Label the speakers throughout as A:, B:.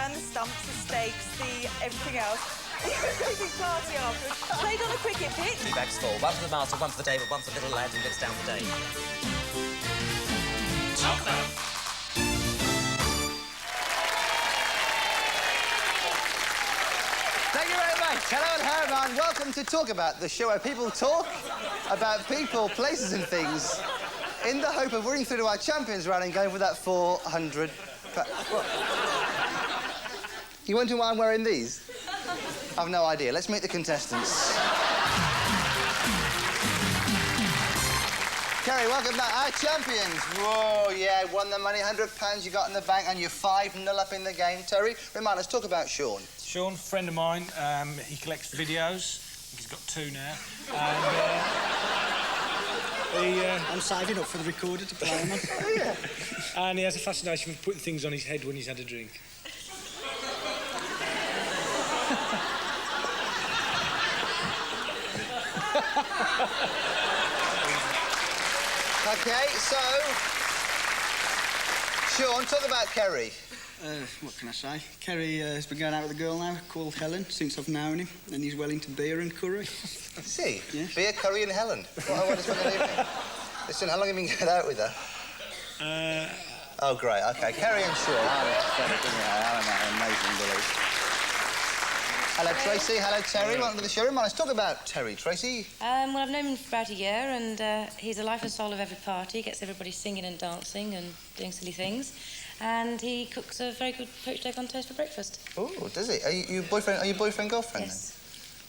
A: burn the stumps, the stakes, the everything else. Big party afterwards. Played on a cricket pitch.
B: 2 bags full. 1 for the master, 1 for the table, 1 for the little lad who lives down the day. Talkabout.
C: Thank you very much. Hello and hello, everyone. Welcome to Talkabout, the show where people talk about people, places and things in the hope of winning through to our champions round and going for that 400... You wondering why I'm wearing these? I've no idea. Let's meet the contestants. Kerry, welcome back. Our champions. Whoa, yeah, won the money, £100 you got in the bank, and you're 5-0 up in the game. Terry, remind us, talk about Sean.
D: Sean, a friend of mine, he collects videos. I think he's got 2 now. And
E: I'm saving up for the recorder to play them on.
C: Oh, yeah.
D: And he has a fascination with putting things on his head when he's had a drink.
C: OK, so... Sean, talk about Kerry.
E: What can I say? Kerry has been going out with a girl now called Helen since I've known him, and he's well into beer and curry.
C: Is he?
E: Yes.
C: Beer, curry and Helen. What is going to Listen, how long have you been going out with her? Oh, great, OK. Kerry and Sean. Amazing, Billy. Hello, Tracy. Hello, Terry. Welcome to the show. Let's talk about Terry. Tracy?
F: Well, I've known him for about a year, and he's the life and soul of every party. Gets everybody singing and dancing and doing silly things. And he cooks a very good poached egg on toast for breakfast. Oh,
C: does he? Are you boyfriend, girlfriend?
F: Yes.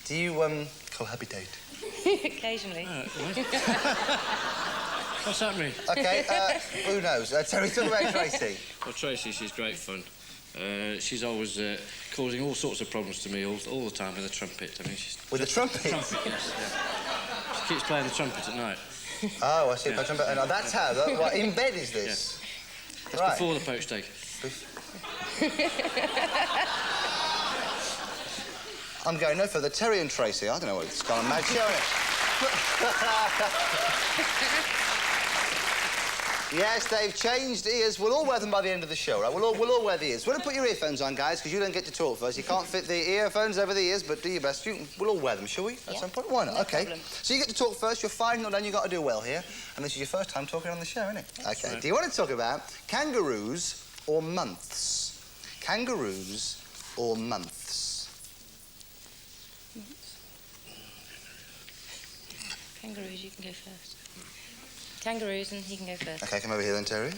C: Then? Do you cohabitate?
F: Occasionally.
G: What's that mean?
C: OK, who knows? Terry, talk about Tracy.
G: Well, Tracy, she's great fun. She's always causing all sorts of problems to me all the time with the trumpet. I mean, she's...
C: With the trumpet?
G: Trumpet, yes, yeah. She keeps playing the trumpet at night.
C: Oh, I see. Yeah. Trumpet. No, that's how. What, in bed is this?
G: Yes. That's
C: right.
G: before the poached egg.
C: I'm going no further. Terry and Tracy. I don't know what it's gone mad show. Yes, they've changed ears. We'll all wear them by the end of the show, right? We'll all wear the ears. We're going to put your earphones on, guys, because you don't get to talk first. You can't fit the earphones over the ears, but do your best. We'll all wear them, shall we? At some point? Why not?
F: No
C: OK.
F: problem.
C: So you get to talk first. You're 5-0 down. You've got to do well here. And this is your first time talking on the show, isn't it?
F: That's
C: OK.
F: right.
C: Do you want to talk about kangaroos or months? Kangaroos or months?
F: Kangaroos, you can go first. Kangaroos, and he can go first.
C: OK, come over here then, Terry.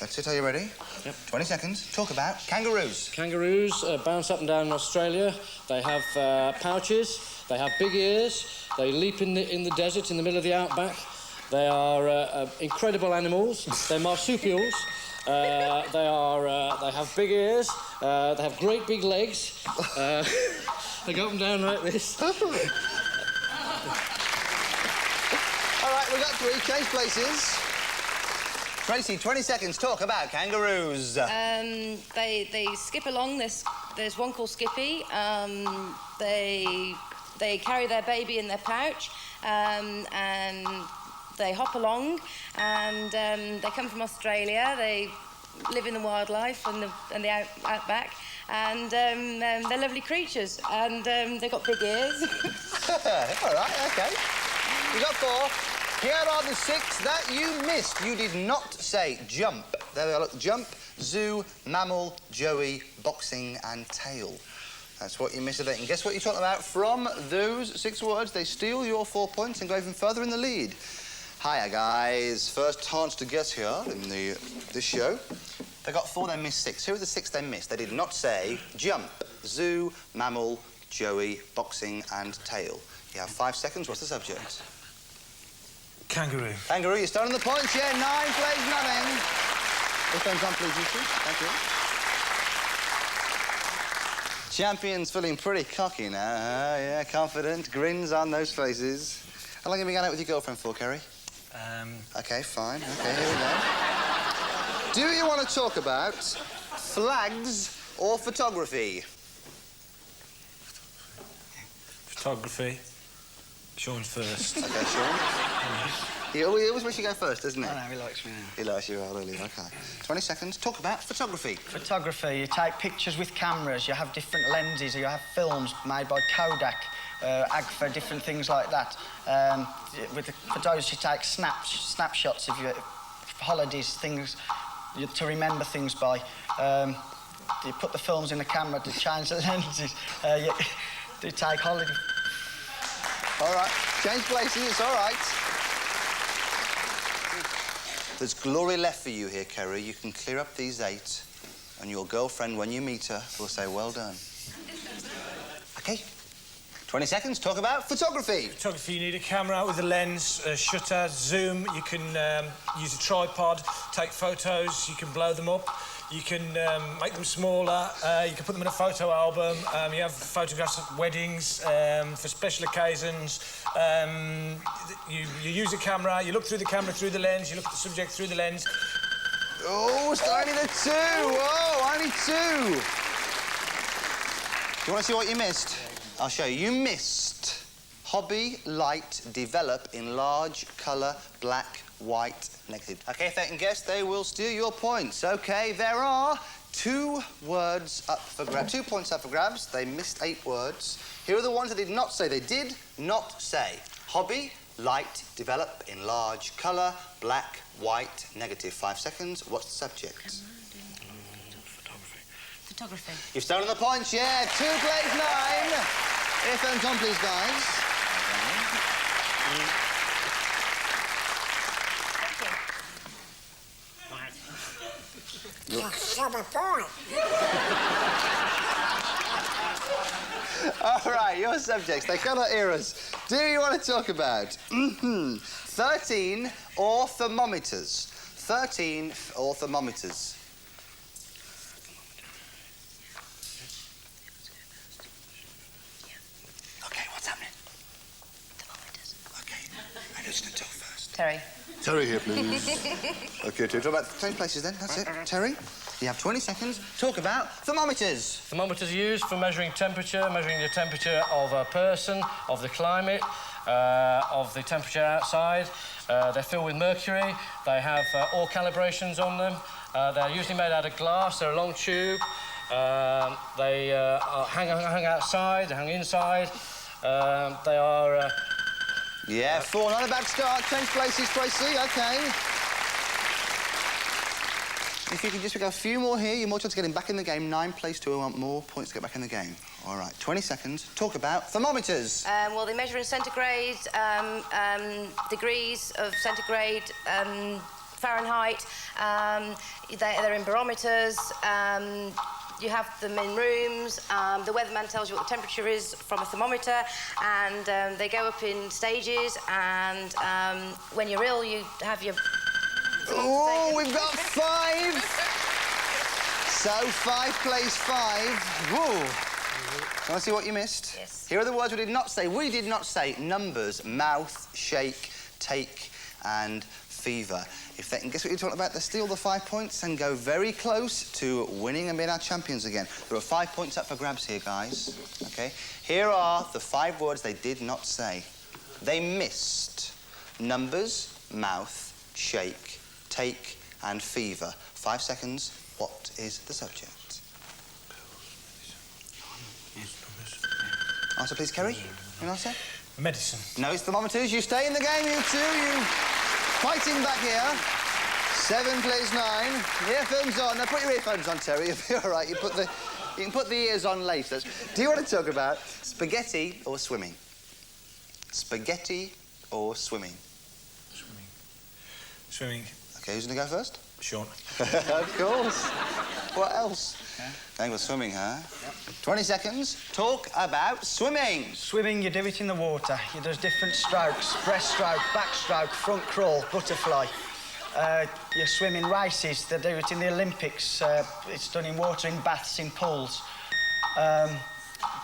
C: That's it. Are you ready?
G: Yep.
C: 20 seconds. Talk about kangaroos.
G: Kangaroos bounce up and down in Australia. They have pouches. They have big ears. They leap in the desert in the middle of the outback. They are incredible animals. They're marsupials. They have big ears. They have great big legs. They go up and down like this.
C: All right, we've got 3. Change places. Tracy, 20 seconds. Talk about kangaroos.
F: They skip along. There's one called Skippy. They carry their baby in their pouch, and they hop along, and they come from Australia. They live in the wildlife and the outback, and they're lovely creatures, and they've got big ears.
C: All right, OK. You got 4. Here are the 6 that you missed. You did not say jump. There we are, look. Jump, zoo, mammal, joey, boxing and tail. That's what you missed today. And guess what you're talking about? From those 6 words, they steal your 4 points and go even further in the lead. Hiya, guys. First chance to guess here in this show. They got 4, they missed 6. Who are the 6 they missed? They did not say jump, zoo, mammal, joey, boxing and tail. You have 5 seconds. What's the subject?
D: Kangaroo.
C: Kangaroo, you're starting the points, yeah. 9 plays nothing. Earphones on, please, you two. Thank you. Champions feeling pretty cocky now. Yeah, confident. Grins on those faces. How long have you been going out with your girlfriend for, Kerry? OK, fine. OK, here we go. Do you want to talk about flags or photography?
D: Photography. Sean's first.
C: OK, Sean. He always wishes you go first, doesn't he?
E: I know, he likes me now.
C: He likes you, really. OK. 20 seconds. Talk about photography.
E: Photography, you take pictures with cameras, you have different lenses, you have films made by Kodak, Agfa, different things like that. With the photos, you take snapshots of your holidays, things to remember things by. You put the films in the camera to change the lenses. You take holiday.
C: All right. Change places, it's all right. There's glory left for you here, Kerry. You can clear up these 8, and your girlfriend, when you meet her, will say, well done. OK. 20 seconds. Talk about photography.
D: Photography, you need a camera with a lens, a shutter, zoom. You can use a tripod, take photos. You can blow them up. You can make them smaller. You can put them in a photo album. You have photographs of weddings for special occasions. You use a camera. You look through the camera through the lens. You look at the subject through the lens.
C: Oh, it's only the 2. Whoa, only 2. Do you want to see what you missed? I'll show you. You missed hobby, light, develop, enlarge, colour, black, white, negative. OK, if they can guess, they will steal your points. OK, there are 2 words up for grabs. 2 points up for grabs. They missed 8 words. Here are the ones they did not say. They did not say hobby, light, develop, enlarge, colour, black, white, negative. 5 seconds. What's the subject?
F: Photography.
C: You've stolen the points, yeah. 2 plays 9. Earphones on, please, guys. All right, your subjects. They cannot hear us. Do you want to talk about 13 or thermometers? 13 or thermometers. OK, what's happening?
F: Thermometers.
C: OK, I just need to talk first.
F: Terry.
C: Terry here, please. OK, talk about change places then. That's it. Terry, you have 20 seconds. Talk about thermometers.
G: Thermometers are used for measuring temperature, measuring the temperature of a person, of the climate, of the temperature outside. They're filled with mercury. They have all calibrations on them. They're usually made out of glass. They're a long tube. They hang outside. They hang inside. They are...
C: Yeah, 4, not a bad start. Change places, Tracy. OK. If you can just pick up a few more here, you're more chance of getting back in the game. 9 plays 2. I want more points to get back in the game. All right, 20 seconds. Talk about thermometers.
F: Well, they measure in centigrade, degrees of centigrade, Fahrenheit. They're in barometers. You have them in rooms. The weatherman tells you what the temperature is from a thermometer, and they go up in stages. And when you're ill, you have your...
C: Oh, we've got 5. So 5 plays 5. Whoa. Want to see what you missed?
F: Yes.
C: Here are the words we did not say. We did not say numbers, mouth, shake, take, and fever. If they can guess what you're talking about, they steal the 5 points and go very close to winning and being our champions again. There are 5 points up for grabs here, guys. OK? Here are the 5 words they did not say. They missed numbers, mouth, shake, take, and fever. 5 seconds. What is the subject? Answer, please, Kerry. An answer?
D: Medicine.
C: No, it's thermometers. You stay in the game, you two. You fighting back here. 7 plays 9. The earphones on. Now put your earphones on, Terry. You'll be all right. You can put the ears on later. Do you want to talk about spaghetti or swimming? Spaghetti or swimming?
D: Swimming. Swimming.
C: OK, who's going to go first?
D: Sean.
C: Of course. What else? Going with swimming, huh?
E: Yep.
C: 20 seconds. Talk about swimming.
E: Swimming, you do it in the water. There's different strokes. Breaststroke, backstroke, front crawl, butterfly. You swim in races. They do it in the Olympics. It's done in water, in baths, in pools.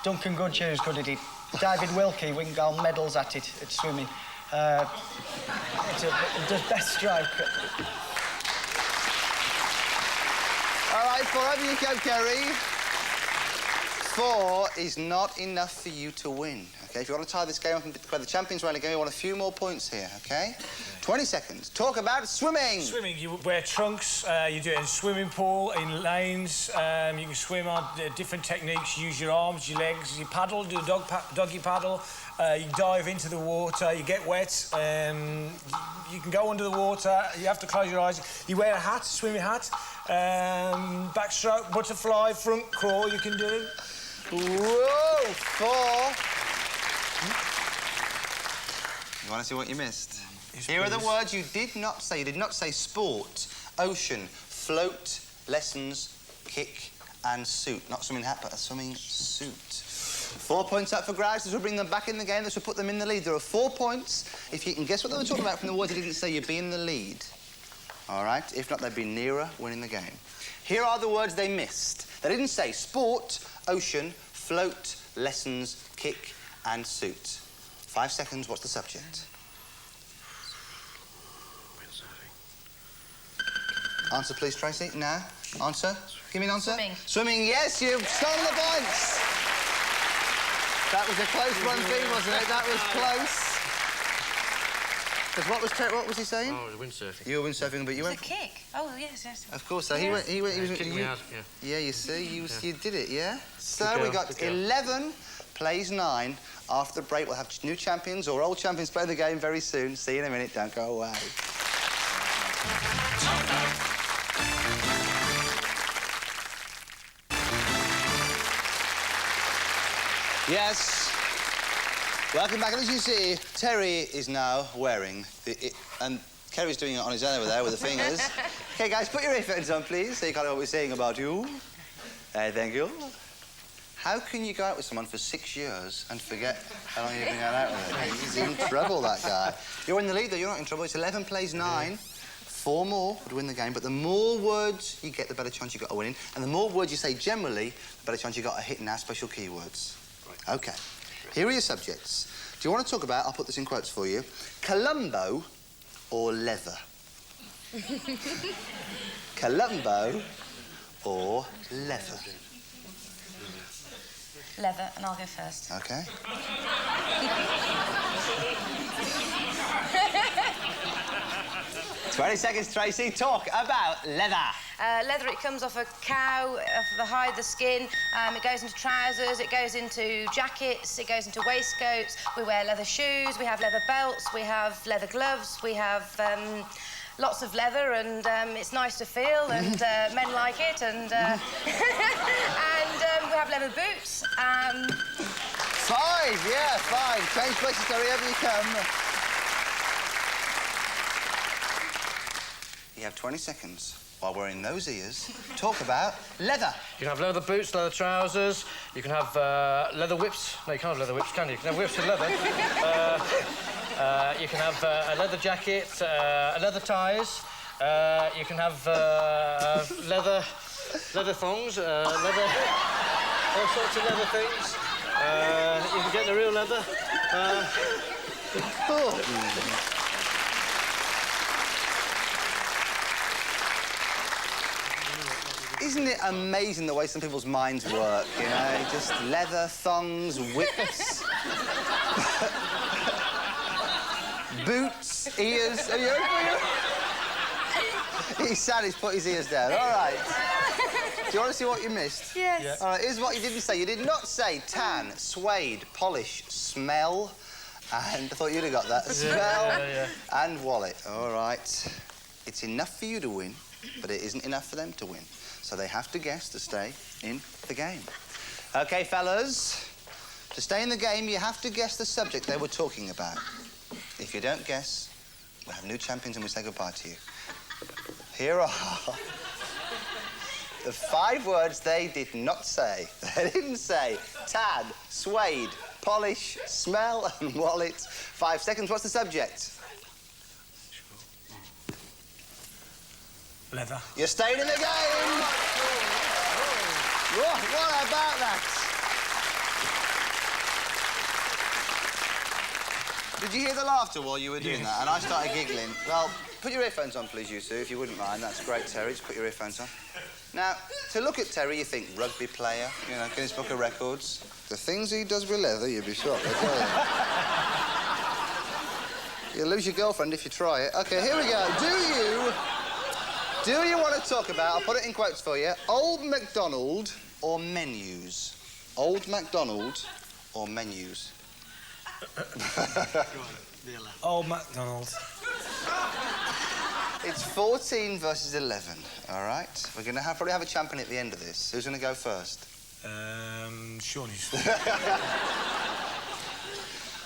E: Duncan Goodhue's good at it. David Wilkie win gold medals at it, at swimming. It's the best stroke.
C: All right, forever you go, Kerry. 4 is not enough for you to win, OK? If you want to tie this game up and declare the champions round again, we want a few more points here, OK? 20 seconds. Talk about swimming.
D: Swimming, you wear trunks, you do it in a swimming pool, in lanes, you can swim on different techniques, use your arms, your legs, you paddle, do a doggy paddle, you dive into the water, you get wet, you can go under the water, you have to close your eyes, you wear a hat, swimming hat, backstroke, butterfly, front crawl you can do.
C: Whoa, 4. You want to see what you missed?
D: Yes,
C: Here are the
D: please.
C: words you did not say. You did not say sport, ocean, float, lessons, kick and suit. Not swimming hat, but a swimming suit. 4 points up for grabs. This will bring them back in the game. This will put them in the lead. There are 4 points. If you can guess what they were talking about from the words you didn't say, you'd be in the lead. All right? If not, they'd be nearer winning the game. Here are the words they missed. They didn't say sport, ocean, float, lessons, kick and suit. 5 seconds. What's the subject? Answer, please, Tracy. Now. Answer. Give me an answer.
F: Swimming.
C: Swimming, yes, you've stolen the points. That was a close one thing, wasn't it? That was close. Because what was he saying?
G: Oh, windsurfing.
C: You were windsurfing, but you went...
F: It's a kick. Oh, yes, yes.
C: Of course, so he was...
G: Kicked me out, yeah.
C: Yeah, you see, you did it, yeah? So
G: Good
C: we
G: girl,
C: got
G: good girl.
C: 11 plays 9. After the break, we'll have new champions or old champions play the game very soon. See you in a minute. Don't go away. Yes. Welcome back. And as you see, Terry is now wearing and Kerry's doing it on his own over there with the fingers. OK, guys, put your earphones on, please, so you can't know what we're saying about you. Thank you. How can you go out with someone for 6 years and forget how long you've been going out with him? He's in trouble, that guy. You're in the lead, though. You're not in trouble. It's 11 plays 9. 4 more would win the game, but the more words you get, the better chance you got of winning. And the more words you say generally, the better chance you got of hitting our special keywords. Right. OK. Here are your subjects. Do you want to talk about, I'll put this in quotes for you, Columbo or leather? Columbo or leather?
F: Leather, and I'll go first.
C: OK. 20 seconds, Tracy. Talk about leather.
F: Leather, it comes off a cow, off the hide, the skin. It goes into trousers, it goes into jackets, it goes into waistcoats. We wear leather shoes, we have leather belts, we have leather gloves, we have lots of leather, and it's nice to feel, and men like it, and and we have leather boots.
C: 5, yeah, 5. Change places wherever you come. You have 20 seconds while wearing those ears. Talk about leather.
G: You can have leather boots, leather trousers. You can have leather whips. No, you can't have leather whips, can you? You can have whips with leather. You can have a leather jacket, leather ties. You can have leather thongs, leather, all sorts of leather things. You can get the real leather.
C: Isn't it amazing the way some people's minds work, you know? Just leather, thongs, whips... boots, ears... Are you He's sad, he's put his ears down. All right. Do you want to see what you missed?
F: Yes. Yeah.
C: All right, here's what you didn't say. You did not say tan, suede, polish, smell, and I thought you'd have got that. Smell and wallet. All right. It's enough for you to win, but it isn't enough for them to win. So they have to guess to stay in the game. OK, fellas. To stay in the game, you have to guess the subject they were talking about. If you don't guess, we'll have new champions and we say goodbye to you. Here are the 5 words they did not say. They didn't say tan, suede, polish, smell and wallet. 5 seconds. What's the subject?
D: Leather.
C: You're staying in the game. What about that? Did you hear the laughter while you were doing that? And I started giggling. Well, put your earphones on, please, you two, if you wouldn't mind. That's great, Terry. Just put your earphones on. Now, to look at Terry, you think rugby player, you know, Guinness Book of Records. The things he does with leather, you'd be shocked, I tell you. You'll lose your girlfriend if you try it. OK, here we go. Do you want to talk about, I'll put it in quotes for you, Old MacDonald or menus? Old MacDonald or menus?
D: Old MacDonald.
C: It's 14 versus 11, all right? We're going to probably have a champion at the end of this. Who's going to go first?
D: Sean.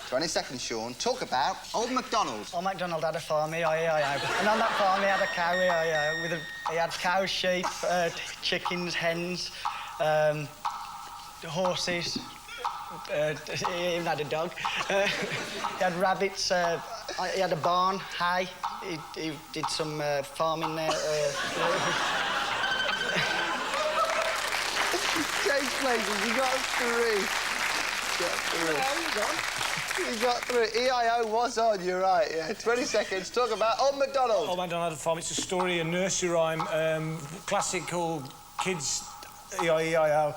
C: 20 seconds, Sean. Talk about Old MacDonald.
E: Old MacDonald had a farm, E-I-E-I-O. And on that farm, he had a cow, E-I-E-I-O. He had cows, sheep, chickens, hens, horses. He even had a dog. He had rabbits. He had a barn, hay. He did some farming there.
C: Change places. You got three. You got three. EIO was on, you're right, yeah. 20 seconds. Talk about Old MacDonald.
D: Old MacDonald had a farm. It's a story, a nursery rhyme, classical kids... E-I-E-I-O.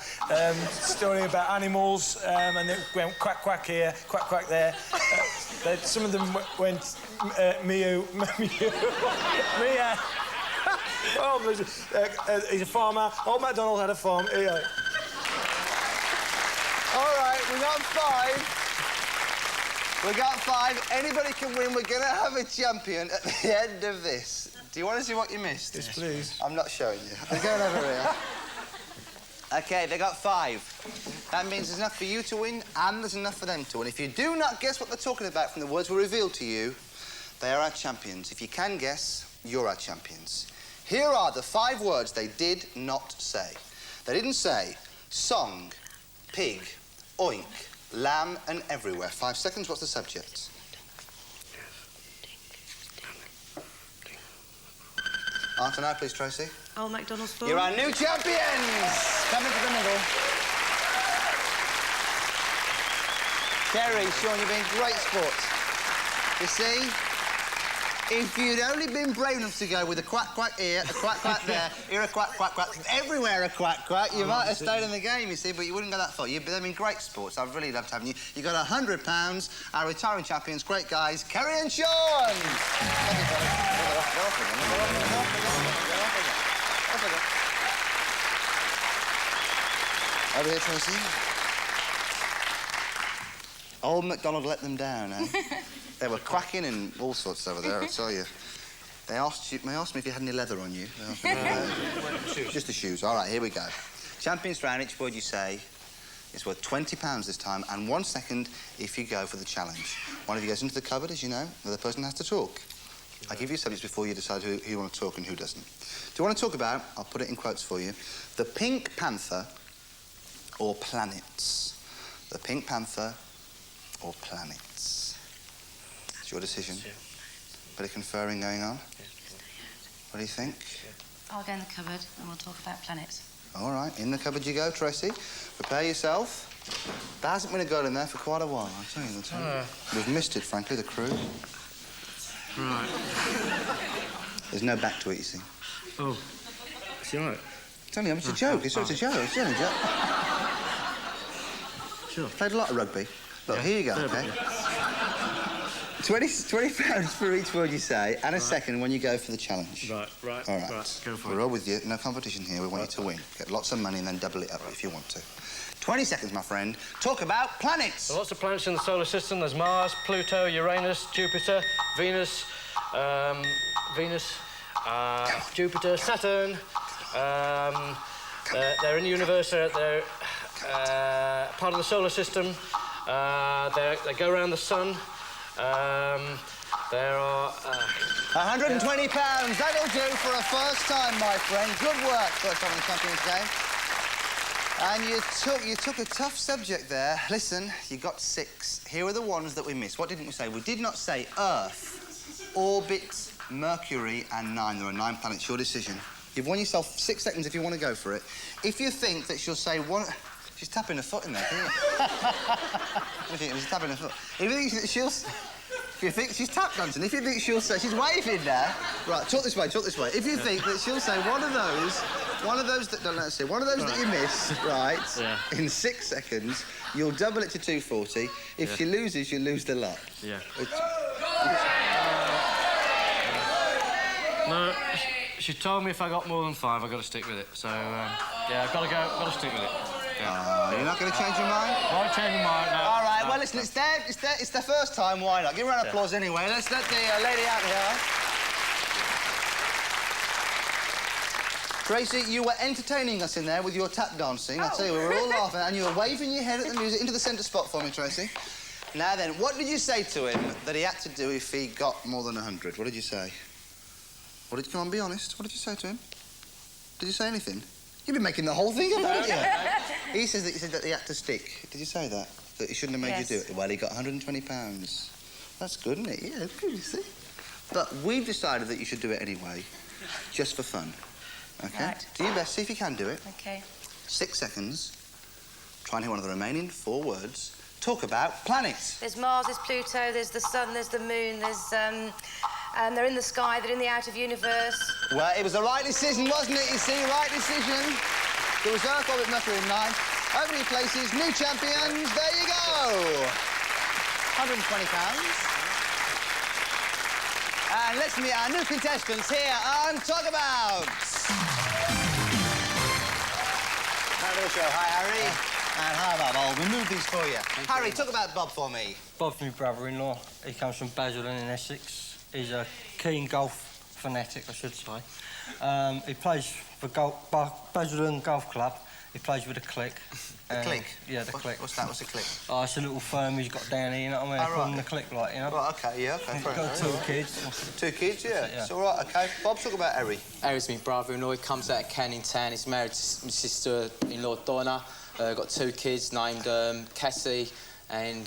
D: Story about animals, and they went quack, quack here, quack, quack there. Some of them went meow, meow, meow. Oh, he's a farmer. Old MacDonald had a farm. E-I.
C: All right, we got five. We got five. Anybody can win. We're going to have a champion at the end of this. Do you want to see what you missed?
D: Yes, please.
C: I'm not showing you. We're going over here. OK, they got five. That means there's enough for you to win and there's enough for them to win. If you do not guess what they're talking about from the words we revealed to you, they are our champions. If you can guess, you're our champions. Here are the 5 words they did not say. They didn't say song, pig, oink, lamb and everywhere. 5 seconds, what's the subject? Answer now, please, Tracy.
A: Old MacDonald's farm.
C: You're our new champions! Coming to the middle. Terry, Sean, you've been great sports. You see, if you'd only been brave enough to go with a quack, quack here, a quack, quack there, here a quack, quack, quack, everywhere a quack, quack, you might have stayed in the game, you see, but you wouldn't go that far. They've been great sports. I've really loved having you. You got £100, our retiring champions, great guys, Kerry and Sean! Over here, Tracy. Old MacDonald let them down, eh? They were quacking and all sorts over there, I tell you. They asked me if you had any leather on you. Just the shoes. All right, here we go. Champions round, each word you say is worth £20 this time, and 1 second if you go for the challenge. One of you goes into the cupboard, as you know, the other person has to talk. I give you subjects before you decide who you want to talk and who doesn't. Do you want to talk about, I'll put it in quotes for you, the Pink Panther or planets? The Pink Panther or planets? It's your decision.
F: Yeah.
C: Bit of conferring going on.
F: Yeah.
C: What do you think?
F: Yeah. I'll go in the cupboard and we'll talk about planets.
C: All right, in the cupboard you go, Tracy. Prepare yourself. There hasn't been a girl in there for quite a while, I'll tell you. We've missed it, frankly, the crew.
G: Right.
C: There's no back to it, you see.
G: Oh. Is she all right?
C: Tell me, it's a joke. It's a joke. It's a joke.
G: Sure.
C: Played a lot of rugby. Look,
G: Yeah,
C: here you go, OK? 20 pounds for each word you say, and a second when you go for the challenge.
G: Right.
C: All right.
G: Go for it.
C: We're all with you. No competition here. We want you to win. Get lots of money and then double it up if you want to. 20 seconds, my friend. Talk about planets.
G: There are lots of planets in the solar system. There's Mars, Pluto, Uranus, Jupiter, Venus, Jupiter, Saturn. They're in the universe. They're part of the solar system. They go around the sun. There are...
C: £120. That'll do for a first time, my friend. Good work, first time in the Champions Game. And you took a tough subject there. Listen, you got 6. Here are the ones that we missed. What didn't we say? We did not say Earth, orbit, Mercury, and 9. There are 9 planets. Your decision. You've won yourself 6 seconds if you want to go for it. If you think that she'll say one... She's tapping her foot in there, isn't it? She's tapping her foot. If you think that she'll... If you think she's tap dancing, if you think she'll say... She's waving there. Right, talk this way. If you think that she'll say one of those... one of those that... No, let's see. One of those that you miss, right, in 6 seconds, you'll double it to 240. If she loses, you lose the lot.
G: Yeah. No, she told me if I got more than 5, I've got to stick with it. So, yeah, I've got to stick with it. Yeah.
C: You're not going to change your mind?
G: Won't change my mind, no.
C: All right, well, listen, it's their first time, why not? Give her a round of applause anyway. Let's let the lady out here. Tracy, you were entertaining us in there with your tap dancing. I tell you, we were all laughing, and you were waving your head at the music into the centre spot for me, Tracy. Now then, what did you say to him that he had to do if he got more than 100? What did you say? Come on, be honest. What did you say to him? Did you say anything? You've been making the whole thing up, haven't you? He said that he had to stick. Did you say that? That he shouldn't have made you do it? Well, he got £120. That's good, isn't it? Yeah, good, you see. But we've decided that you should do it anyway, just for fun. OK?
F: Right.
C: Do your best, see if you can do it.
F: OK.
C: 6 seconds. Try and hear one of the remaining 4 words. Talk about planets.
F: There's Mars, there's Pluto, there's the Sun, there's the Moon, there's... they're in the sky, they're in the out-of-universe.
C: Well, it was the right decision, wasn't it? You see, right decision. There was Earth, orbit, Mercury in 9. Opening places, new champions. There you go. £120. And let's meet our new contestants here on Talkabout. Hi, Harry. And hi, Bob. I'll remove these for you. Harry, talk about Bob for me.
H: Bob's my brother-in-law. He comes from Basildon in Essex. He's a keen golf fanatic, I should say. He plays for Basildon Golf Club. He plays with a clique.
C: The clique?
H: Yeah, the clique.
C: What's that? What's a clique?
H: Oh, it's a little firm he's got down here, you know what I mean?
C: Oh, right.
H: Call him the clique, like, you know?
C: Right, OK, yeah, OK.
H: He's got 2 kids.
C: 2 kids, yeah. It's all right, OK. Bob, talk about Harry.
B: Harry's my brother-in-law. He comes out of Canning Town. He's married to my sister-in-law, Donna. Got 2 kids named Cassie and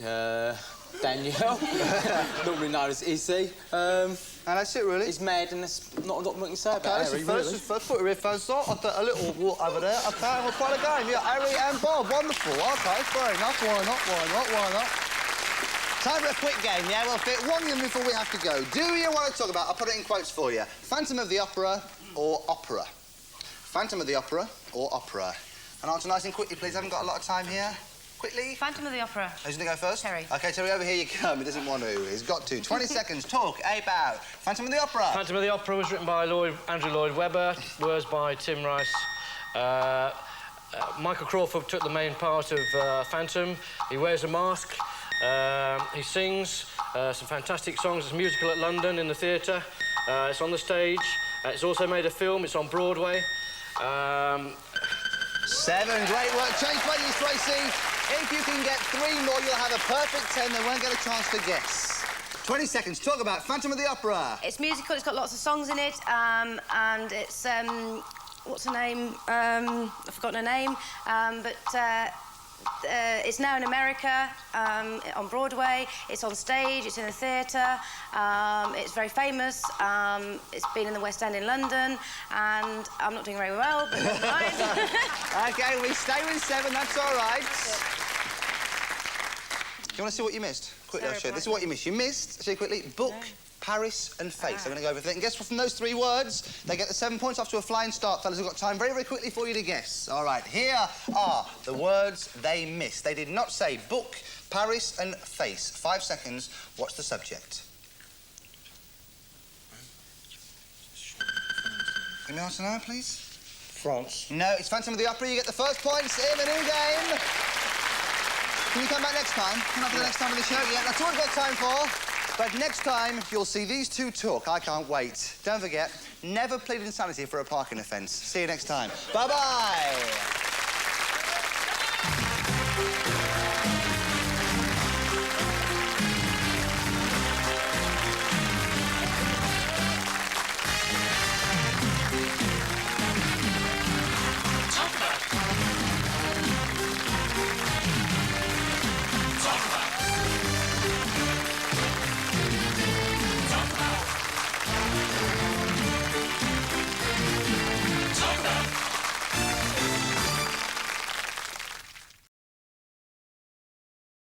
B: Danielle, normally known as Izzy.
C: And that's it, really?
B: He's mad, and there's not much to say about Harry,
C: really. First put your earphones on. I thought a little walk over there. OK, well, quite a game. Yeah, Harry and Bob, wonderful. OK, fair enough. Why not? Time for a quick game, yeah? We'll fit one in before we have to go. Do you want to talk about, I'll put it in quotes for you, Phantom of the Opera or opera? Phantom of the Opera or opera? And answer nice and quickly, please. I haven't got a lot of time here. Quickly.
F: Phantom of the Opera.
C: Who's going to go first?
F: Terry.
C: OK, Terry, over here you come. He doesn't want to. He's got to. 20 seconds. Talk about Phantom of the Opera.
G: Phantom of the Opera was written by Andrew Lloyd Webber, words by Tim Rice. Michael Crawford took the main part of Phantom. He wears a mask. He sings some fantastic songs. It's a musical at London in the theatre. It's on the stage. It's also made a film. It's on Broadway.
C: 7. Great work. Change buddies, Tracy. If you can get 3 more, you'll have a perfect 10. They won't get a chance to guess. 20 seconds. Talk about Phantom of the Opera.
F: It's musical. It's got lots of songs in it, and it's what's her name? I've forgotten her name, but. It's now in America, on Broadway. It's on stage, it's in a theatre. It's very famous. It's been in the West End in London, and I'm not doing very well, but never mind.
C: OK, we stay with 7, that's all right. Do you want to see what you missed? Quickly, I'll show you. This is what you missed. You missed, say quickly, book, Paris and face. I'm going to go over everything. Guess what from those 3 words? They get the 7 points off to a flying start, fellas. We've got time very, very quickly for you to guess. All right, here are the words they missed. They did not say book, Paris and face. 5 seconds. What's the subject? Give me an answer now, please.
H: France.
C: No, it's Phantom of the Opera. You get the first points in the new game. Can you come back next time? Come up for the next time of the show? Yeah, that's all we've got time for. But next time, you'll see these 2 talk. I can't wait. Don't forget, never plead insanity for a parking offence. See you next time. Bye-bye.